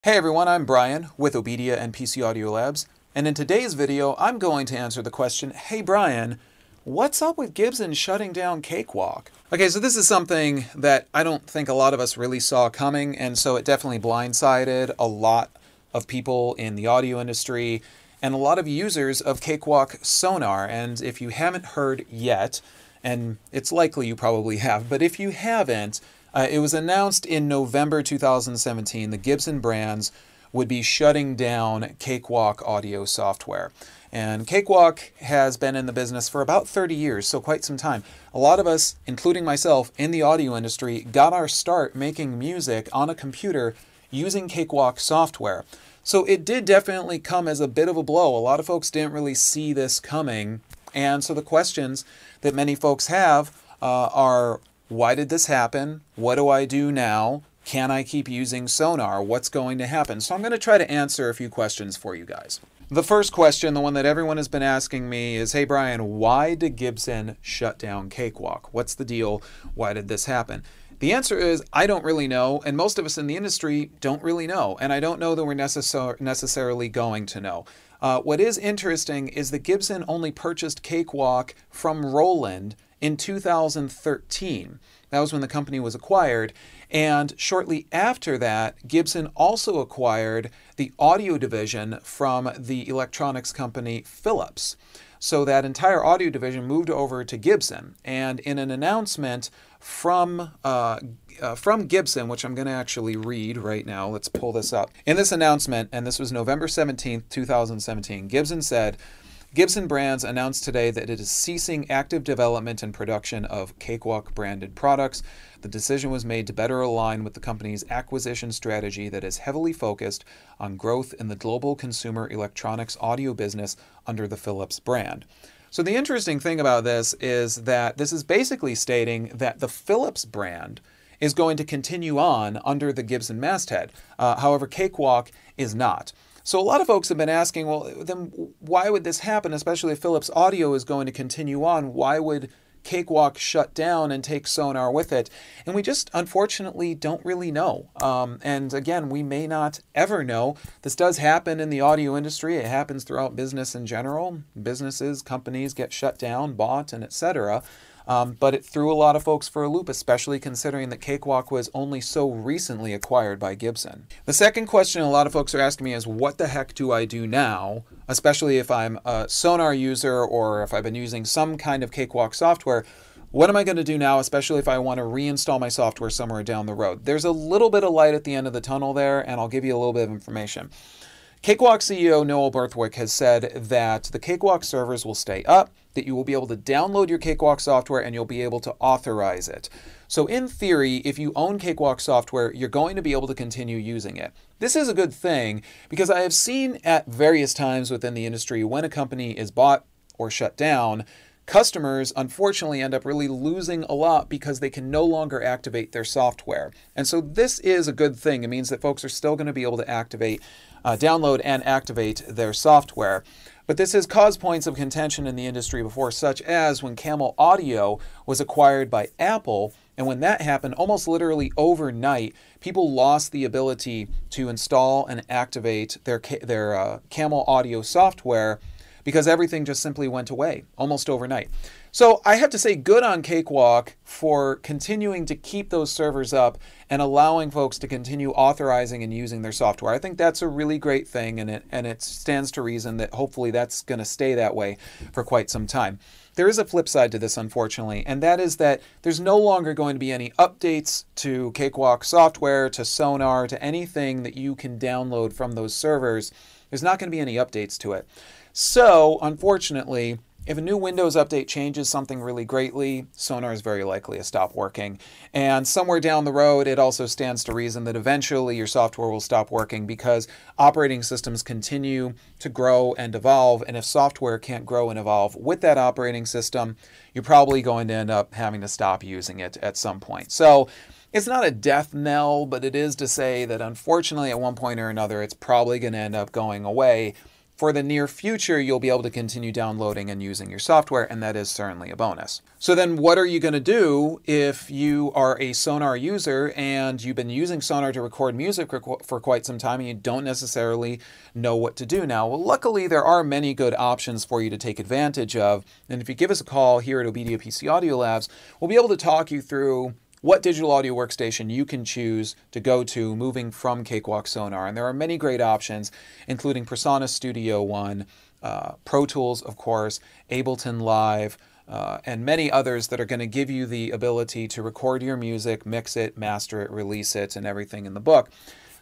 Hey everyone, I'm Brian with OBEDIA and PC Audio Labs, and in today's video I'm going to answer the question, hey Brian, what's up with Gibson shutting down Cakewalk? Okay, so this is something that I don't think a lot of us really saw coming, and so it definitely blindsided a lot of people in the audio industry and a lot of users of Cakewalk sonar. And if you haven't heard yet, and it's likely you probably have, but if you haven't, it was announced in November 2017 the Gibson brands would be shutting down Cakewalk audio software. And Cakewalk has been in the business for about 30 years, so quite some time. A lot of us, including myself, in the audio industry, got our start making music on a computer using Cakewalk software. So it did definitely come as a bit of a blow. A lot of folks didn't really see this coming. And so the questions that many folks have are, why did this happen? What do I do now? Can I keep using sonar? What's going to happen? So I'm going to try to answer a few questions for you guys. The first question, the one that everyone has been asking me is, hey Brian, why did Gibson shut down Cakewalk? What's the deal? Why did this happen? The answer is, I don't really know, and most of us in the industry don't really know, and I don't know that we're necessarily going to know. What is interesting is that Gibson only purchased Cakewalk from Roland in 2013. That was when the company was acquired. And shortly after that, Gibson also acquired the audio division from the electronics company Philips. So that entire audio division moved over to Gibson. And in an announcement from Gibson, which I'm going to actually read right now, let's pull this up. In this announcement, and this was November 17th, 2017, Gibson said, Gibson Brands announced today that it is ceasing active development and production of Cakewalk branded products. The decision was made to better align with the company's acquisition strategy that is heavily focused on growth in the global consumer electronics audio business under the Philips brand. So the interesting thing about this is that this is basically stating that the Philips brand is going to continue on under the Gibson masthead. However, Cakewalk is not. So a lot of folks have been asking, well, then why would this happen, especially if Philips Audio is going to continue on? Why would Cakewalk shut down and take sonar with it? And we just unfortunately don't really know. And again, we may not ever know. This does happen in the audio industry. It happens throughout business in general. Businesses, companies get shut down, bought, and etc. But it threw a lot of folks for a loop, especially considering that Cakewalk was only so recently acquired by Gibson. The second question a lot of folks are asking me is, what the heck do I do now, especially if I'm a sonar user or if I've been using some kind of Cakewalk software? What am I going to do now, especially if I want to reinstall my software somewhere down the road? There's a little bit of light at the end of the tunnel there, and I'll give you a little bit of information. Cakewalk CEO Noel Berthwick has said that the Cakewalk servers will stay up, that you will be able to download your Cakewalk software and you'll be able to authorize it. So in theory, if you own Cakewalk software, you're going to be able to continue using it. This is a good thing because I have seen at various times within the industry when a company is bought or shut down, customers unfortunately end up really losing a lot because they can no longer activate their software. And so this is a good thing. It means that folks are still going to be able to download and activate their software. But this has caused points of contention in the industry before, such as when Camel Audio was acquired by Apple. And when that happened, almost literally overnight, people lost the ability to install and activate their Camel Audio software because everything just simply went away almost overnight. So I have to say good on Cakewalk for continuing to keep those servers up and allowing folks to continue authorizing and using their software. I think that's a really great thing, and it stands to reason that hopefully that's going to stay that way for quite some time. There is a flip side to this, unfortunately, and that is that there's no longer going to be any updates to Cakewalk software, to sonar, to anything that you can download from those servers. There's not going to be any updates to it. So, unfortunately, if a new Windows update changes something really greatly, sonar is very likely to stop working. And somewhere down the road, it also stands to reason that eventually your software will stop working because operating systems continue to grow and evolve. And if software can't grow and evolve with that operating system, you're probably going to end up having to stop using it at some point. So it's not a death knell, but it is to say that unfortunately at one point or another, it's probably going to end up going away. for the near future, you'll be able to continue downloading and using your software, and that is certainly a bonus. So then what are you going to do if you are a Sonar user and you've been using Sonar to record music for quite some time and you don't necessarily know what to do now? Well, luckily, there are many good options for you to take advantage of. And if you give us a call here at OBEDIA PC Audio Labs, we'll be able to talk you through what digital audio workstation you can choose to go to moving from Cakewalk Sonar. And there are many great options, including Persona Studio One, Pro Tools, of course, Ableton Live, and many others that are going to give you the ability to record your music, mix it, master it, release it, and everything in the book.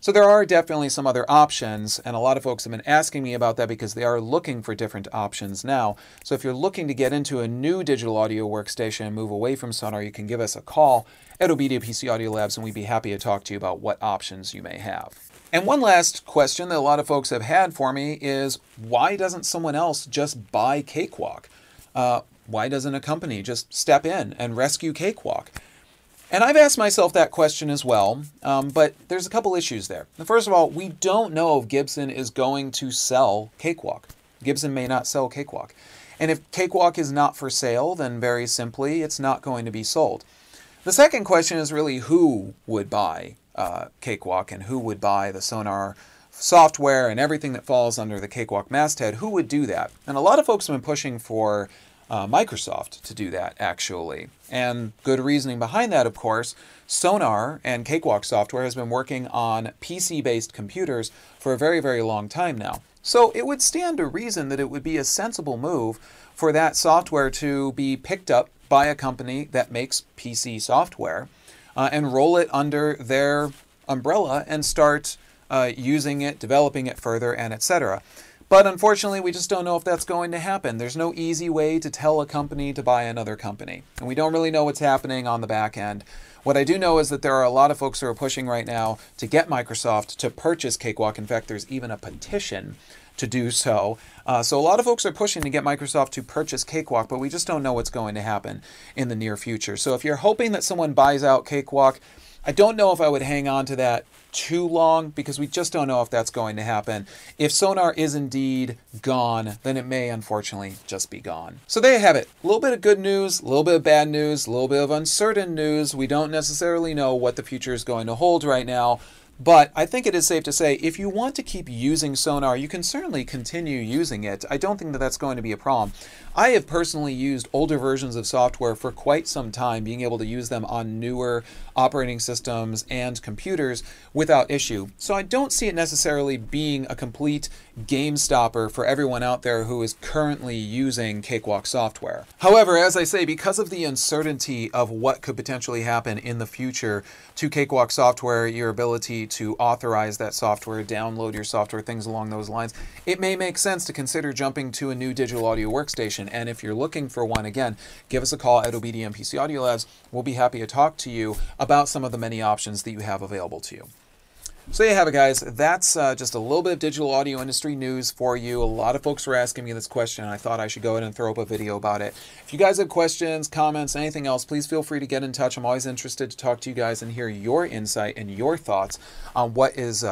So there are definitely some other options, and a lot of folks have been asking me about that because they are looking for different options now. So if you're looking to get into a new digital audio workstation and move away from Sonar, you can give us a call at OBEDIA PC Audio Labs, and we'd be happy to talk to you about what options you may have. And one last question that a lot of folks have had for me is, why doesn't someone else just buy Cakewalk? Why doesn't a company just step in and rescue Cakewalk? And I've asked myself that question as well, but there's a couple issues there. First of all, we don't know if Gibson is going to sell Cakewalk. Gibson may not sell Cakewalk. And if Cakewalk is not for sale, then very simply, it's not going to be sold. The second question is really who would buy Cakewalk and who would buy the Sonar software and everything that falls under the Cakewalk masthead. Who would do that? And a lot of folks have been pushing for Microsoft to do that, actually. And good reasoning behind that, of course. Sonar and Cakewalk software has been working on PC-based computers for a very, very long time now. So it would stand to reason that it would be a sensible move for that software to be picked up by a company that makes PC software and roll it under their umbrella and start using it, developing it further, and etc. But unfortunately, we just don't know if that's going to happen. There's no easy way to tell a company to buy another company. And we don't really know what's happening on the back end. What I do know is that there are a lot of folks who are pushing right now to get Microsoft to purchase Cakewalk. In fact, there's even a petition to do so. So a lot of folks are pushing to get Microsoft to purchase Cakewalk, but we just don't know what's going to happen in the near future. So if you're hoping that someone buys out Cakewalk, I don't know if I would hang on to that too long because we just don't know if that's going to happen. If Sonar is indeed gone, then it may unfortunately just be gone. So there you have it. A little bit of good news, a little bit of bad news, a little bit of uncertain news. We don't necessarily know what the future is going to hold right now. But I think it is safe to say if you want to keep using Sonar, you can certainly continue using it. I don't think that that's going to be a problem. I have personally used older versions of software for quite some time, being able to use them on newer operating systems and computers without issue. So I don't see it necessarily being a complete game stopper for everyone out there who is currently using Cakewalk software. However, as I say, because of the uncertainty of what could potentially happen in the future to Cakewalk software, your ability to authorize that software, download your software, things along those lines, it may make sense to consider jumping to a new digital audio workstation. And if you're looking for one, again, give us a call at OBEDIA and PC Audio Labs. We'll be happy to talk to you about some of the many options that you have available to you. So there you have it, guys. That's just a little bit of digital audio industry news for you. A lot of folks were asking me this question, and I thought I should go ahead and throw up a video about it. If you guys have questions, comments, anything else, please feel free to get in touch. I'm always interested to talk to you guys and hear your insight and your thoughts on what is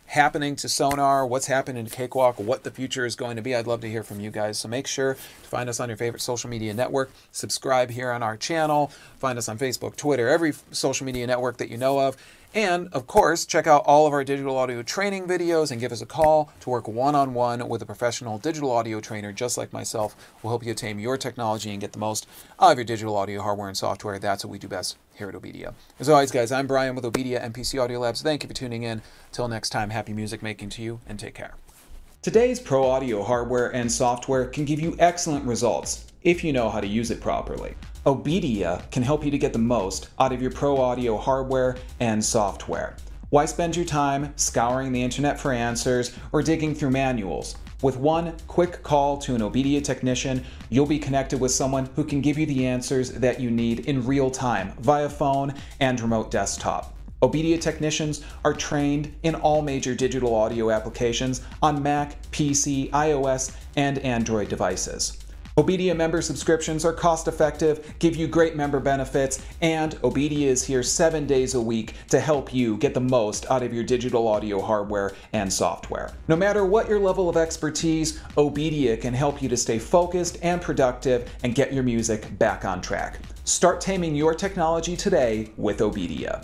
happening to Sonar, what's happening to Cakewalk, what the future is going to be. I'd love to hear from you guys. So make sure to find us on your favorite social media network, subscribe here on our channel, find us on Facebook, Twitter, every social media network that you know of. And, of course, check out all of our digital audio training videos and give us a call to work one-on-one with a professional digital audio trainer just like myself. We'll help you attain your technology and get the most out of your digital audio hardware and software. That's what we do best here at OBEDIA. As always, guys, I'm Brian with OBEDIA and PC Audio Labs. Thank you for tuning in. Till next time, happy music making to you, and take care. Today's pro audio hardware and software can give you excellent results if you know how to use it properly. OBEDIA can help you to get the most out of your pro audio hardware and software. Why spend your time scouring the internet for answers or digging through manuals? With one quick call to an OBEDIA technician, you'll be connected with someone who can give you the answers that you need in real time via phone and remote desktop. OBEDIA technicians are trained in all major digital audio applications on Mac, PC, iOS, and Android devices. OBEDIA member subscriptions are cost-effective, give you great member benefits, and OBEDIA is here 7 days a week to help you get the most out of your digital audio hardware and software. No matter what your level of expertise, OBEDIA can help you to stay focused and productive and get your music back on track. Start taming your technology today with OBEDIA.